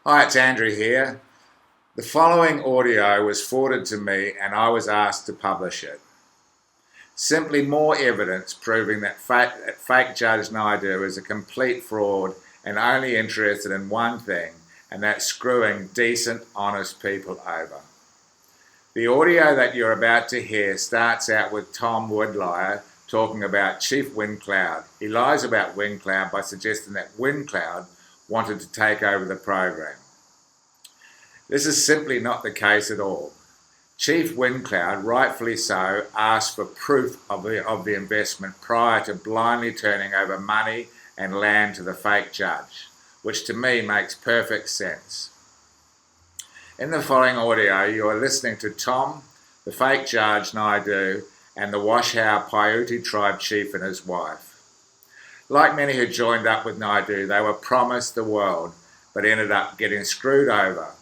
Hi, it's Andrew here. The following audio was forwarded to me and I was asked to publish it. Simply more evidence proving that fake Judge Naidu is a complete fraud and only interested in one thing, and that's screwing decent, honest people over. The audio that you're about to hear starts out with Tom Wid Liar talking about Chief Windcloud. He lies about Windcloud by suggesting that Windcloud wanted to take over the program. This is simply not the case at all. Chief Windcloud, rightfully so, asked for proof of the investment prior to blindly turning over money and land to the fake judge, which to me makes perfect sense. In the following audio, you are listening to Tom, the fake judge Naido, and the Washoe Paiute tribe chief and his wife. Like many who joined up with Naidu, they were promised the world, but ended up getting screwed over.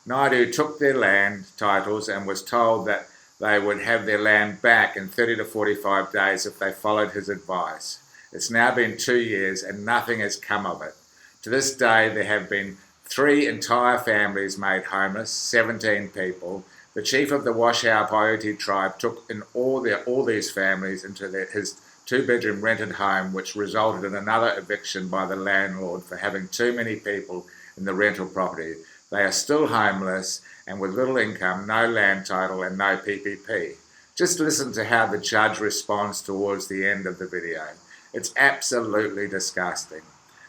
Naidu took their land titles and was told that they would have their land back in 30 to 45 days if they followed his advice. It's now been 2 years and nothing has come of it. To this day, there have been 3 entire families made homeless, 17 people. The chief of the Washoe Paiute tribe took in all these families into his 2-bedroom rented home, which resulted in another eviction by the landlord for having too many people in the rental property. They are still homeless and with little income, no land title and no PPP. Just listen to how the judge responds towards the end of the video. It's absolutely disgusting.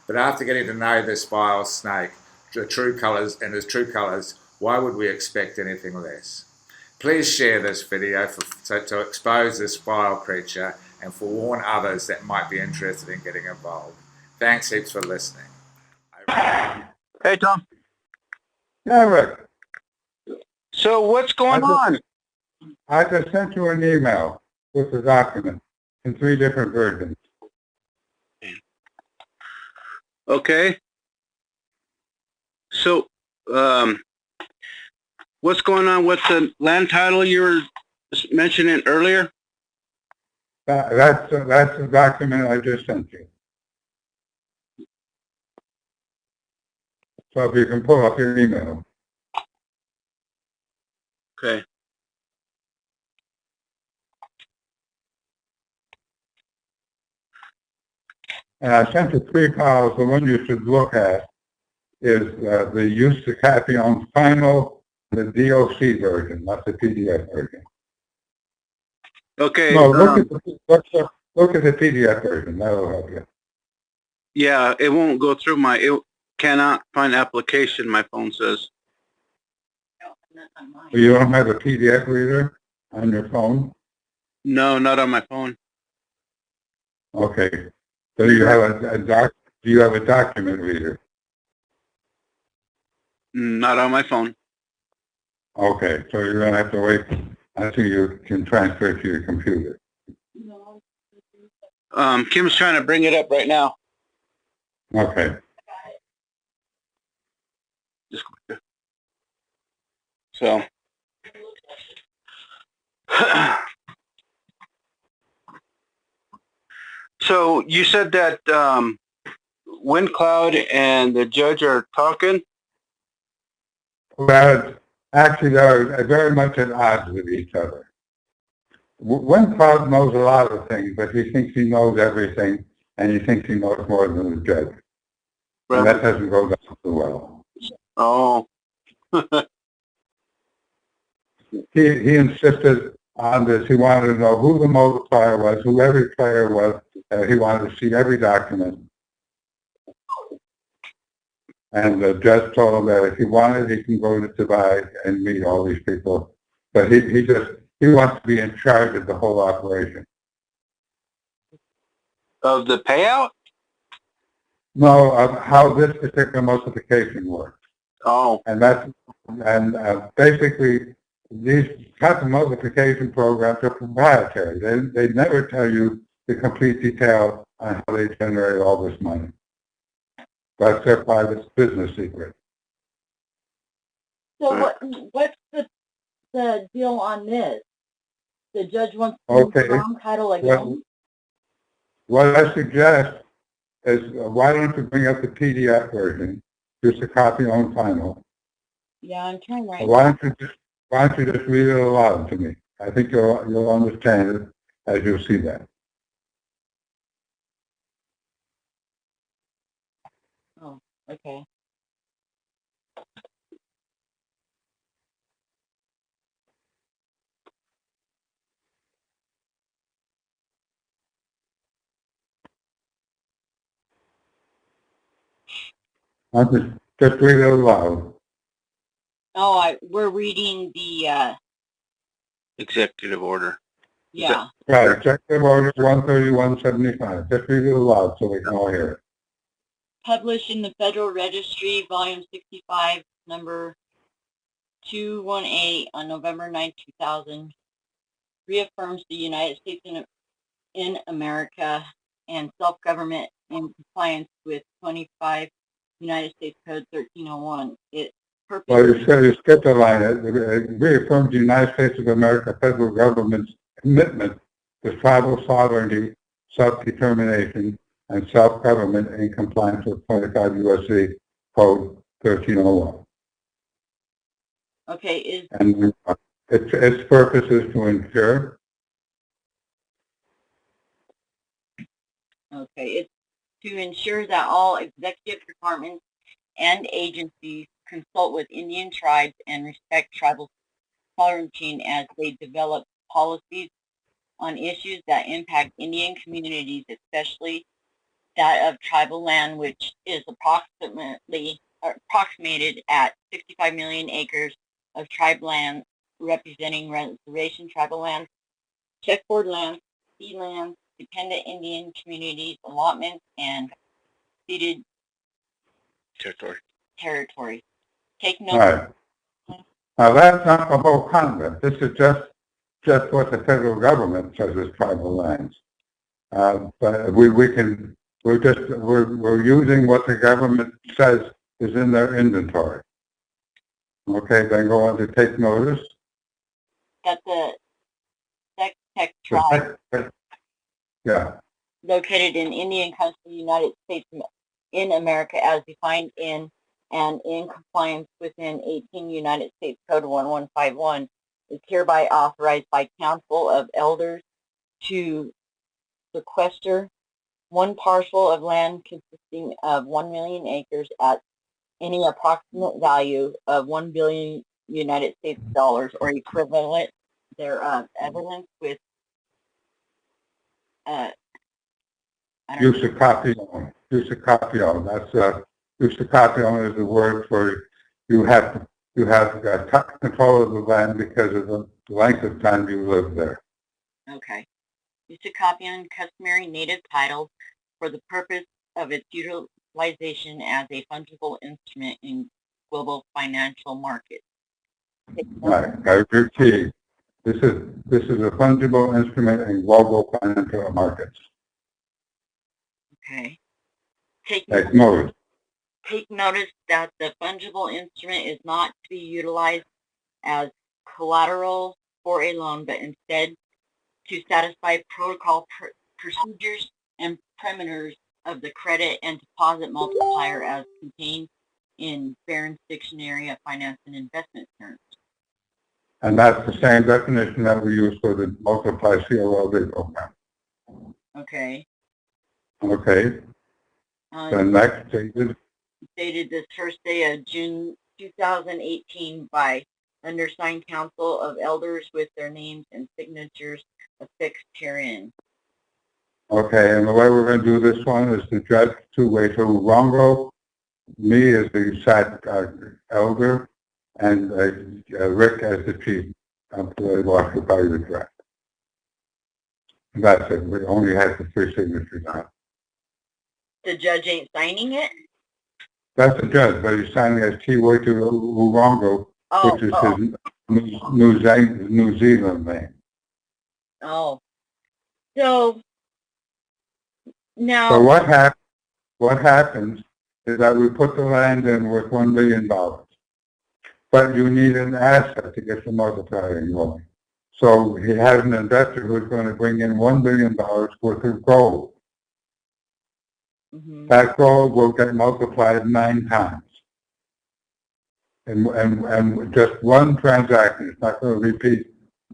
But after getting to know this vile snake, his true colours, why would we expect anything less? Please share this video to expose this vile creature and forewarn others that might be interested in getting involved. Thanks heaps for listening. Hey, Tom. Yeah, Rick. So what's going on? I just sent you an email with the document in 3 different versions. Okay. So, what's going on with the land title you were mentioning earlier? That's the document I just sent you. So if you can pull up your email. Okay. And I sent you 3 files. The one you should look at is the use to copy on final, the DOC version, not the PDF version. Okay. No, look at the PDF version. That'll help you. Yeah, it won't go through it cannot find application, my phone says. You don't have a PDF reader on your phone? No, not on my phone. Okay. So you have do you have a document reader? Not on my phone. Okay, so you're going to have to wait until you can transfer it to your computer. Kim's trying to bring it up right now. Okay. Just so. So you said that Windcloud and the judge are talking? Well, actually, they're very much at odds with each other. Windcloud knows a lot of things, but he thinks he knows everything, and he thinks he knows more than the judge. Right. And that doesn't go down so well. Oh. He insisted on this. He wanted to know who the multiplier was, who every player was. He wanted to see every document. And the judge told him that if he wanted, he can go to Dubai and meet all these people. But he wants to be in charge of the whole operation. Of the payout? No, of how this particular multiplication works. Oh. And basically, these type of multiplication programs are proprietary. They never tell you the complete detail on how they generate all this money. That's their private business secret. So what's the deal on this? The judge wants to use the wrong title again? What I suggest is why don't you bring up the PDF version Just a copy on final. Yeah, I'm trying right Why now. don't you just read it aloud to me? I think you'll understand it as you see that. Oh, okay. Just read it aloud. Oh, we're reading the, Executive order. yeah. Right, Executive Order 13175. Just read it aloud so we can all hear it. Published in the Federal Registry, Volume 65, number 218 on November 9, 2000, reaffirms the United States in America and self-government in compliance with 25 United States Code 1301. Its purpose... Well, you skipped a line. It reaffirms the United States of America federal government's commitment to tribal sovereignty, self-determination, and self-government in compliance with 25 U.S.C. Code 1301. Okay, And its purpose is to ensure. Okay, it's to ensure that all executive departments and agencies consult with Indian tribes and respect tribal sovereignty as they develop policies on issues that impact Indian communities, especially that of tribal land, which is approximated at 65 million acres of tribe land, representing reservation tribal lands, checkerboard lands, sea lands, dependent Indian communities, allotments, and ceded territory. Take note. Right. Now that's not the whole concept. This is just what the federal government says is tribal lands. But we're using what the government says is in their inventory. Okay, then go on to take notice. That the Tech tribe, Yeah. located in Indian country, United States in America, as defined in and in compliance within 18 United States Code 1151, is hereby authorized by Council of Elders to sequester one parcel of land consisting of 1 million acres at any approximate value of 1 billion United States dollars or equivalent thereof. Evidence with Use a copy on. Use a copy on. That's use a copy on is the word for you have control of the land because of the length of time you live there. Okay. Use a copy on customary native titles for the purpose of its utilization as a fungible instrument in global financial markets. Right. I repeat, this is a fungible instrument in global financial markets. Okay. Take notice. Take notice that the fungible instrument is not to be utilized as collateral for a loan, but instead to satisfy protocol procedures and parameters of the credit and deposit multiplier as contained in Barron's Dictionary of Finance and Investment Terms. And that's the same definition that we use for the Multiply COLB program. Okay. Okay. The next stated. Dated this first day of June 2018 by undersigned Council of Elders with their names and signatures affixed herein. Okay, and the way we're going to do this one is the judge two-way to Rongo, me as the SAT elder, and Rick as the chief of the Washoe Paiute tribe. That's it. We only have the 3 signatures on it. The judge ain't signing it? That's the judge, but he's signing as T-way to Rongo, which is his New Zealand name. Oh. So, now... So what happens is that we put the land in with $1 million, but you need an asset to get the multiplying going. So he has an investor who's going to bring in $1 billion worth of gold. Mm-hmm. That gold will get multiplied 9 times. and just one transaction. It's not going to repeat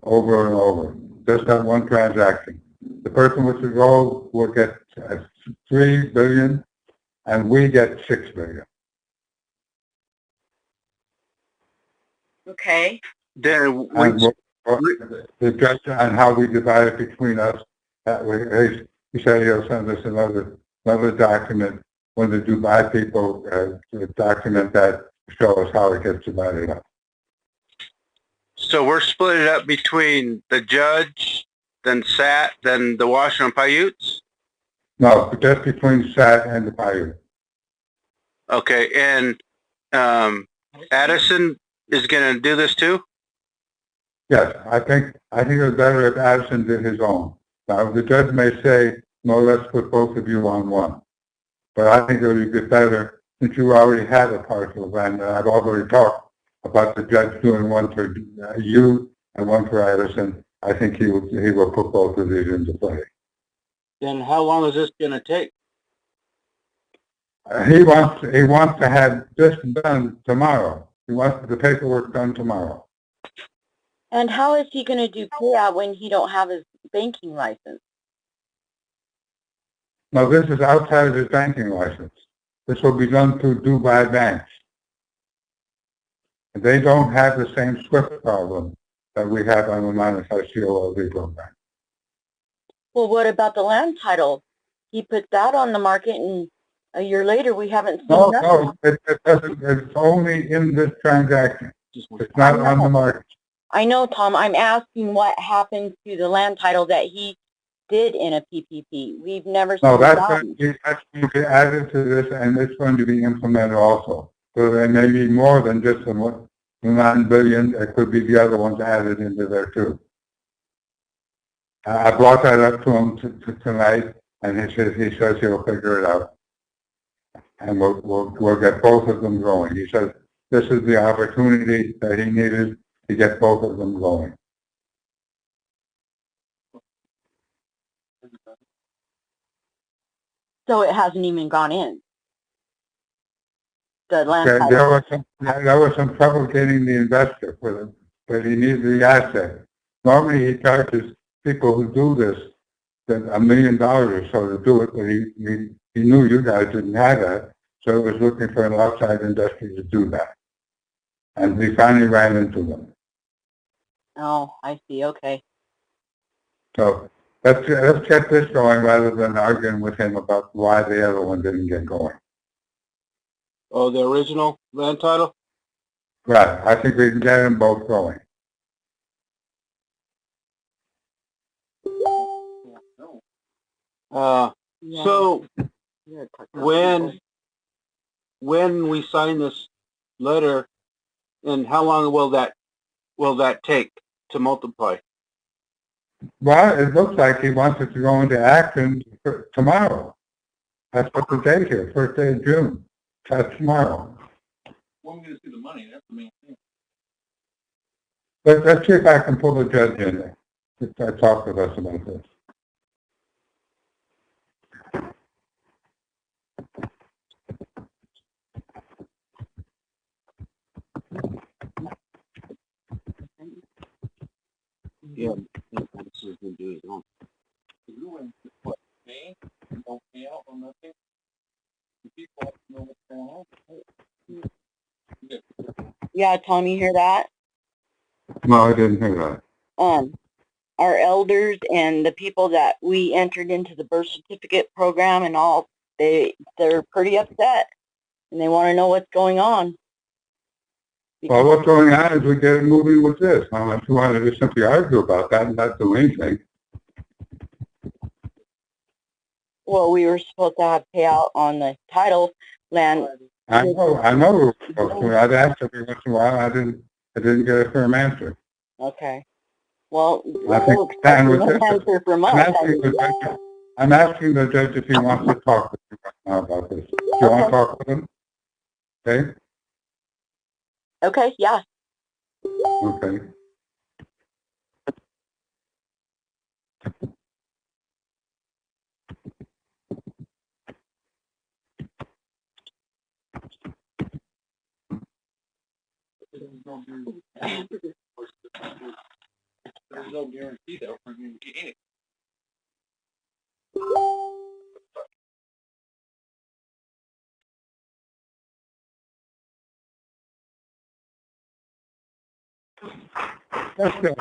over and over. Just that one transaction. The person with the gold will get $3 billion, and we get $6 billion. Okay. Then And the judge on how we divide it between us. He said he'll send us another document when the Dubai people document that show us how it gets divided up. so we're split it up between the judge, then SAT, then the Washoe and Paiutes? No, just between SAT and the Paiute. Okay, and Addison is going to do this too? Yes, I think it was better if Addison did his own. Now, the judge may say, no, let's put both of you on one. But I think it would be better since you already had a parcel of land, and I've already talked about the judge doing one for you and one for Addison. I think he will put both of these into play. Then how long is this going to take? He wants to have this done tomorrow. He wants the paperwork done tomorrow. And how is he going to do payout when he don't have his banking license? Now, this is outside of his banking license. This will be done through Dubai banks. And they don't have the same SWIFT problem that we have on the Monetize COLB program. Well, what about the land title? He put that on the market, and a year later we haven't seen nothing. No, it doesn't. It's only in this transaction. It's not on the market. I know, Tom. I'm asking what happened to the land title that he did in a PPP. We've never seen No, that's that. going to be added to this, and it's going to be implemented also. So there may be more than just the 9 billion. It could be the other ones added into there too. I brought that up to him tonight, and he says he'll figure it out, and we'll get both of them going. He says this is the opportunity that he needed to get both of them going. So it hasn't even gone in. The land title. There was some trouble getting the investor for them, but he needs the asset. Normally he charges people who do this $1 million or so to do it, but he knew you guys didn't have that, so he was looking for an outside industry to do that. And we finally ran into them. Oh, I see. Okay. So let's get this going rather than arguing with him about why the other one didn't get going. Oh, the original land title? Right. I think we can get them both going. So when we sign this letter, and how long will that take to multiply? Well, it looks like he wants it to go into action tomorrow. That's what the date here, first day of June. That's tomorrow. When we see the money, that's the main thing. Let's see if I can pull the judge in there to talk with us about this. Yeah, this is going to do his own. What, May? Don't pay out on nothing? The people have to know what's going on. Yeah, Tom, you hear that? No, I didn't hear that. Our elders and the people that we entered into the birth certificate program and all, they're pretty upset, and they want to know what's going on. Well, what's going on is we get it moving with this. If you wanted to simply argue about that and not do anything. Well, we were supposed to have payout on the title land. I know. I'd asked every once in a while. I didn't get a firm answer. Okay. Well, I think Stan was answer from us. I'm asking the judge if he wants to talk with you right now about this. Do you want to talk with him? Okay? Okay, yeah. Okay. There's no guarantee that we're going to get anything. Okay.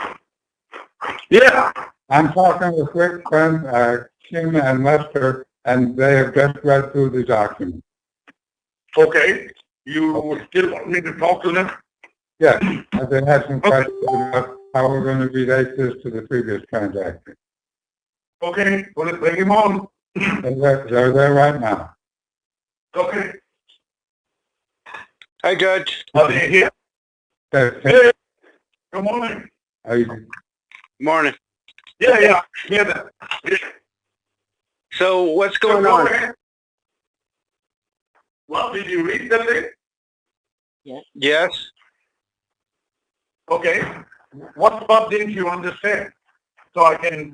Yeah. I'm talking with Rick, friend, Kim and Lester, and they have just read through the document. Okay. You still want me to talk to them? Yes, they had some questions about how we're going to relate this to the previous transaction. Okay. Well, bring him on. They're there right now. Okay. Hi, Judge. Are they here? Hey, Hey. Good morning. Morning. Yeah. Yeah. That. Yeah. So what's going Go on? ahead. Well, did you read the thing? Yes. Okay. What part didn't you understand? So I can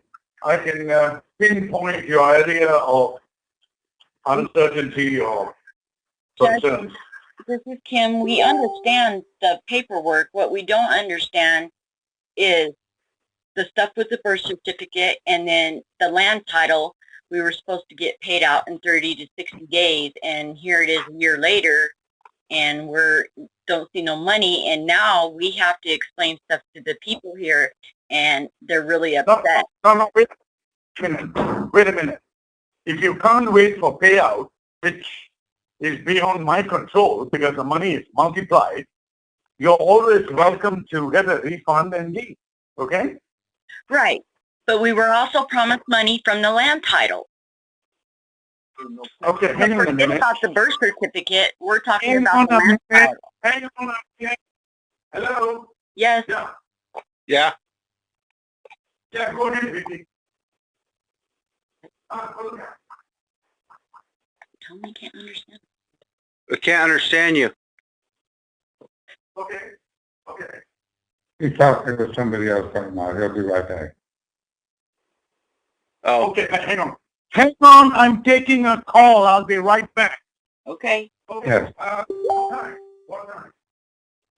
pinpoint your area of uncertainty or Judge, concerns. this is Kim. We understand the paperwork. What we don't understand is the stuff with the birth certificate and then the land title. We were supposed to get paid out in 30 to 60 days, and here it is a year later, and we're don't see no money, and now we have to explain stuff to the people here, and they're really upset. No, wait a minute. Wait a minute. If you can't wait for payout, which is beyond my control because the money is multiplied, you're always welcome to get a refund and leave. Okay? Right. But we were also promised money from the land title. Okay, But hang on a forget minute. about the birth certificate. We're talking Hang about on the a land minute. title. Hang on a minute. Hello? Yes. Yeah. Yeah. Yeah, go ahead, Vicky. Okay. Tell me I can't understand. I can't understand you. Okay. he's talking with somebody else right now. He'll be right back. Oh. Okay, hang on. Hang on, I'm taking a call. I'll be right back. Okay. Okay. Yes. What time?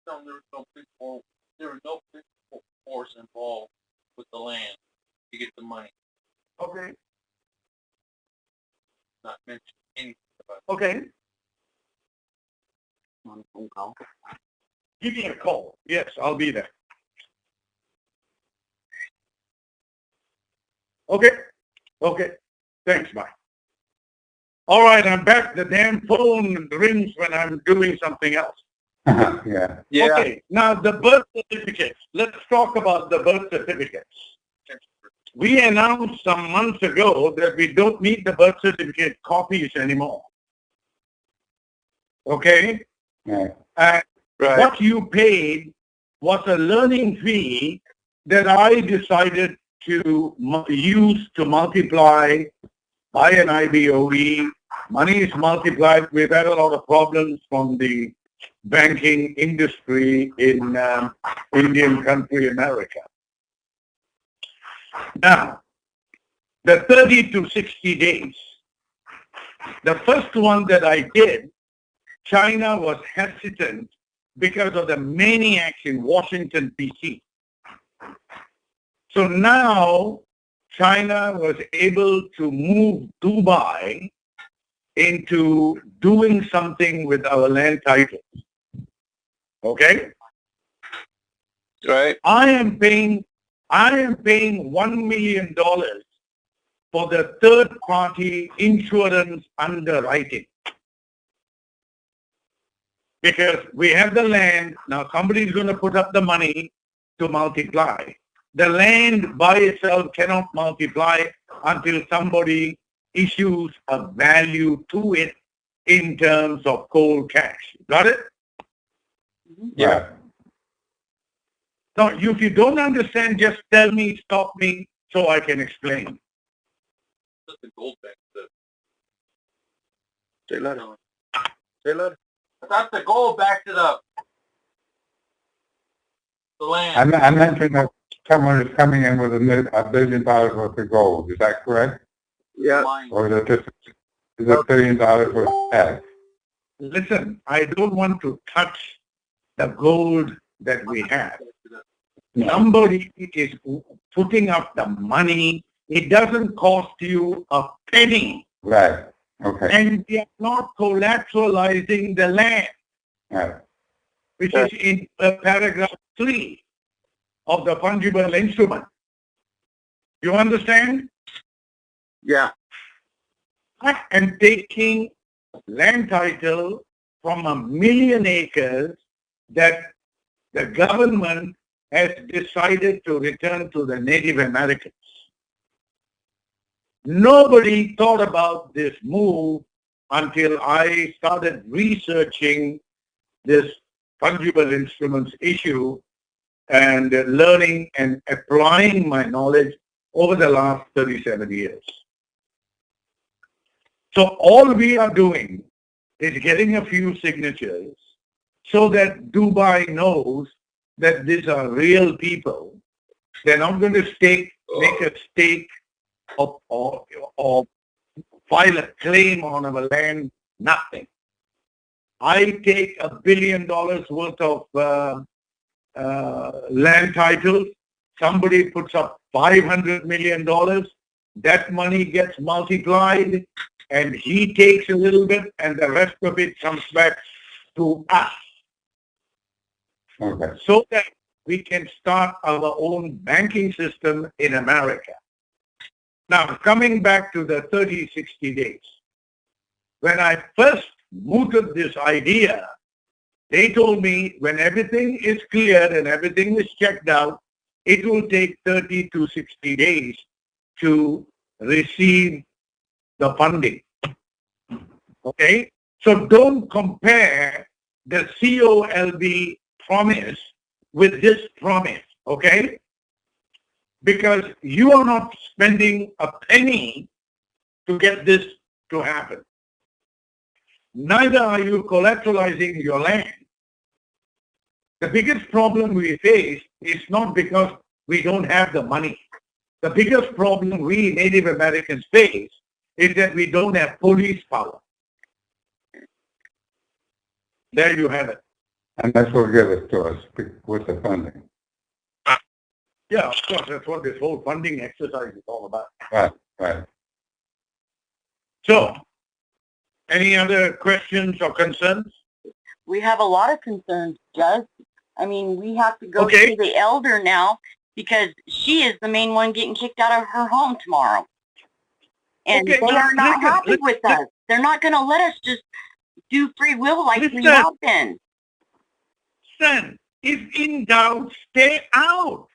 No, there was no physical force involved with the land to get the money. Okay. Not mentioned anything about Okay. On a phone call. Give me a call. Yes, I'll be there. Okay. Thanks, bye. All right, I'm back. The damn phone rings when I'm doing something else. Yeah. Yeah. Okay, now the birth certificates. Let's talk about the birth certificates. We announced some months ago that we don't need the birth certificate copies anymore. Okay? Right. And Right. what you paid was a learning fee that I decided to use to multiply by an IBOE. Money is multiplied. We've had a lot of problems from the banking industry in Indian country America. Now, the 30 to 60 days. The first one that I did, China was hesitant because of the maniacs in Washington, D.C. So now China was able to move Dubai into doing something with our land titles. Okay? Right. I am paying $1 million for the third party insurance underwriting. Because we have the land, now somebody's going to put up the money to multiply. The land by itself cannot multiply until somebody issues a value to it in terms of cold cash. Got it? Yeah. Now, if you don't understand, just tell me, stop me, so I can explain. the gold back to Say letter. Say letter. I thought the gold back to the land. I mentioned that someone is coming in with $1 billion worth of gold. Is that correct? Yeah. Mine. Or is it just $1 billion worth of cash? Listen, I don't want to touch the gold that we have. Somebody is putting up the money. It doesn't cost you a penny. Right. Okay. And they are not collateralizing the land, Right. which is in paragraph 3 of the fungible instrument. You understand? Yeah. And taking land title from 1 million acres that the government has decided to return to the Native Americans. Nobody thought about this move until I started researching this fungible instruments issue and learning and applying my knowledge over the last 37 years. So all we are doing is getting a few signatures so that Dubai knows that these are real people. They're not going to make a stake or file a claim on our land, nothing. I take $1 billion worth of land titles. Somebody puts up $500 million. That money gets multiplied, and he takes a little bit, and the rest of it comes back to us. Okay. So that we can start our own banking system in America. Now, coming back to the 30, 60 days. When I first mooted this idea, they told me when everything is clear and everything is checked out, it will take 30 to 60 days to receive the funding. Okay? So don't compare the COLB promise with this promise, okay? Because you are not spending a penny to get this to happen. Neither are you collateralizing your land. The biggest problem we face is not because we don't have the money. The biggest problem we Native Americans face is that we don't have police power. There you have it. And that's what give it to us with the funding. Yeah, of course, that's what this whole funding exercise is all about. Right, right. So, any other questions or concerns? We have a lot of concerns, Judge. I mean, we have to go Okay. to the elder now because she is the main one getting kicked out of her home tomorrow. And Okay, they are not listen, happy with us. They're not going to let us just do free will like we Listen. have been. Son, if in doubt, stay out.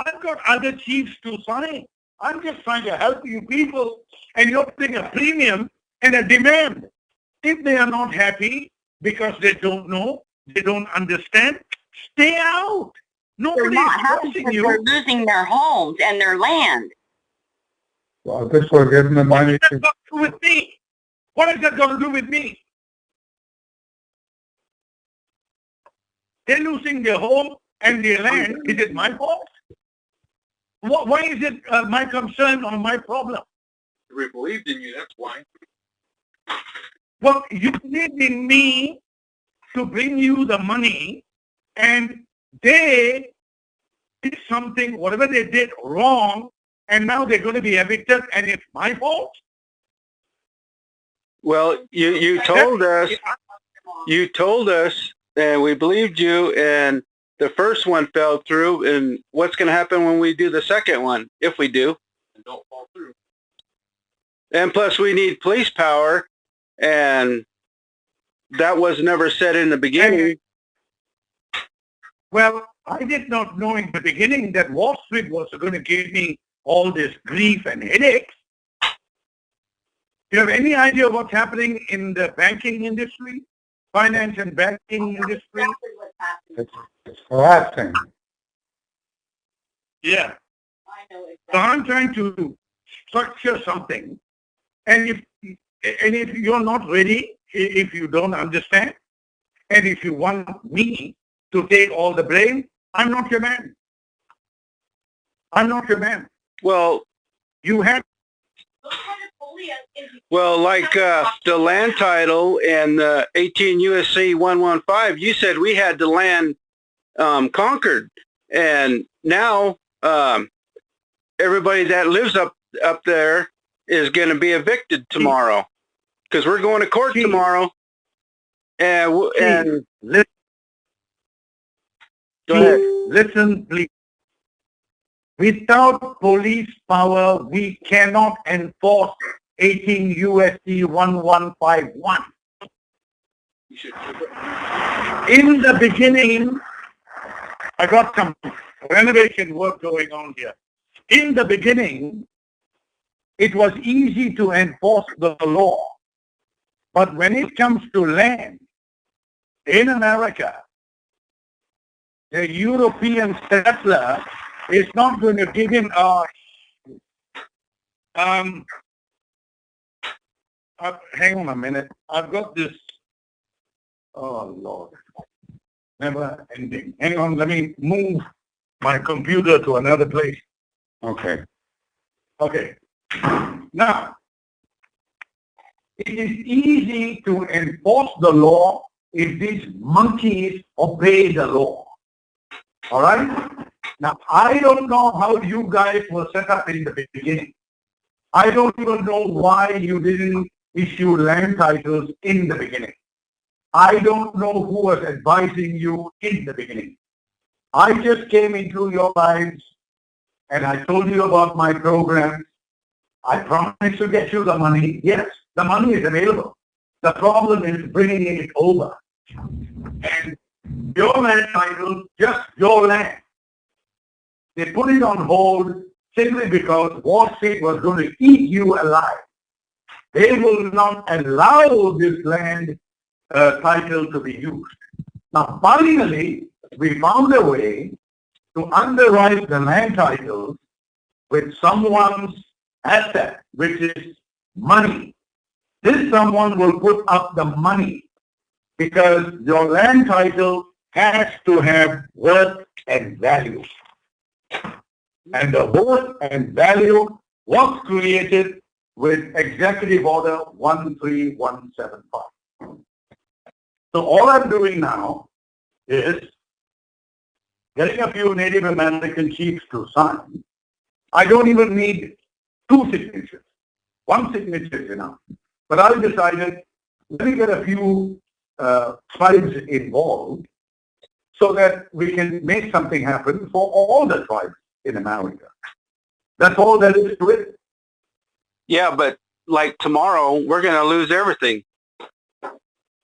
I've got other chiefs to sign. I'm just trying to help you people, and you're putting a premium and a demand. If they are not happy because they don't know, they don't understand, stay out. They're Nobody is not happy forcing because you. they're losing their homes and their land. Well, this will give them the What money has that to, got to do with me? What has that got to do with me? They're losing their home and their land. Is it my fault? Why is it my concern or my problem? We believed in you, that's why. Well, you need in me to bring you the money, and they did something, whatever they did wrong, and now they're going to be evicted, and it's my fault? Well, you told us, and we believed you, and the first one fell through, and what's going to happen when we do the second one, if we do? And don't fall through. And plus we need police power, and that was never said in the beginning. Well, I did not know in the beginning that Wall Street was going to give me all this grief and headaches. Do you have any idea what's happening in the banking industry, finance and banking industry? Exactly what's happening. it's collapsing. Yeah. I know So exactly. I'm trying to structure something, and if you're not ready, if you don't understand, and if you want me to take all the blame, I'm not your man. I'm not your man. Well, You have like the land title and 18 USC 115, you said we had the land conquered. And now everybody that lives up there is going to be evicted tomorrow because we're going to court tomorrow. And listen, go ahead. Listen, please. Without police power, we cannot enforce 18 USC 1151. In the beginning, I got some renovation work going on here. In the beginning, it was easy to enforce the law. But when it comes to land in America, the European settler is not going to give him hang on a minute. I've got this. Oh, Lord. Never ending. Hang on, let me move my computer to another place. Okay. Okay. Now, it is easy to enforce the law if these monkeys obey the law. All right? Now, I don't know how you guys were set up in the beginning. I don't even know why you didn't issue land titles in the beginning. I don't know who was advising you in the beginning. I just came into your lives and I told you about my program. I promised to get you the money. Yes, the money is available. The problem is bringing it over. And your land title, just your land. They put it on hold simply because Wall Street was going to eat you alive. They will not allow this land title to be used. Now, finally, we found a way to underwrite the land titles with someone's asset, which is money. This someone will put up the money because your land title has to have worth and value. And the worth and value was created with Executive Order 13175. So all I'm doing now is getting a few Native American chiefs to sign. I don't even need 2 signatures. 1 signature is enough. But I decided, let me get a few tribes involved so that we can make something happen for all the tribes in America. That's all there is to it. Yeah, but like tomorrow, we're going to lose everything.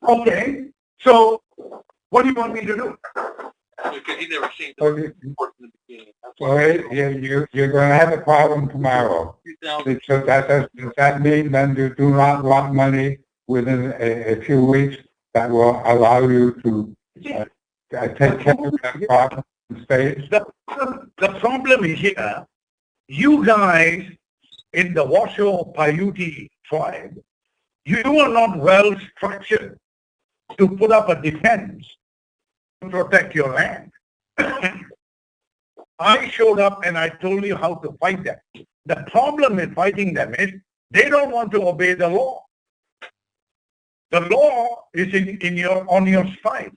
Okay, so what do you want me to do? Because he never seen Well, the report in the beginning. That's Well, why you're going to have a problem tomorrow. 2000 So does that mean then you do not want money within a few weeks that will allow you to take care of that problem in space? The problem is here, you guys in the Washoe Paiute tribe, you are not well structured to put up a defense to protect your land. I showed up and I told you how to fight them. The problem with fighting them is they don't want to obey the law. The law is on your side.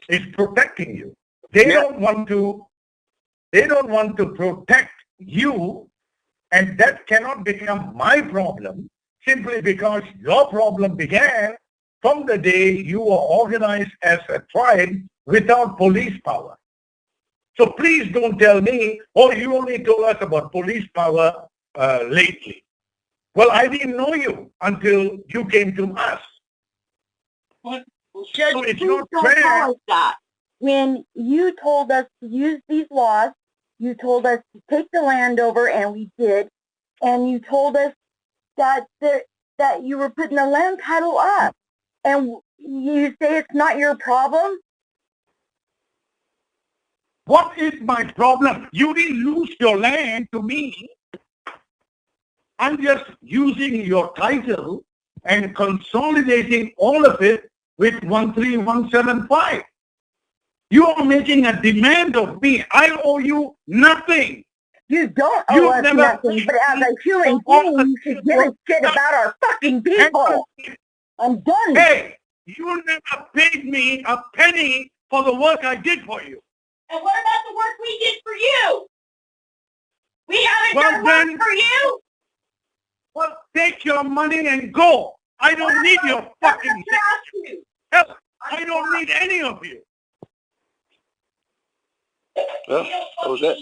It's protecting you. They don't want to protect you, and that cannot become my problem simply because your problem began from the day you were organized as a tribe without police power. So please don't tell me, oh, you only told us about police power lately. Well, I didn't know you until you came to us. What? Judge, So it's please not don't fair. tell us that. When you told us to use these laws, you told us to take the land over, and we did. And you told us that you were putting the land title up. And you say it's not your problem? What is my problem? You didn't lose your land to me. I'm just using your title and consolidating all of it with 13175. You are making a demand of me. I owe you nothing. You don't owe You've us never nothing, but as a human being, you should give a shit about our fucking people. I'm done. Hey, you never paid me a penny for the work I did for you. And what about the work we did for you? We haven't Well, done then- work for you. Well, take your money and go. I don't need your fucking help. I don't need any of you. Well, that was it.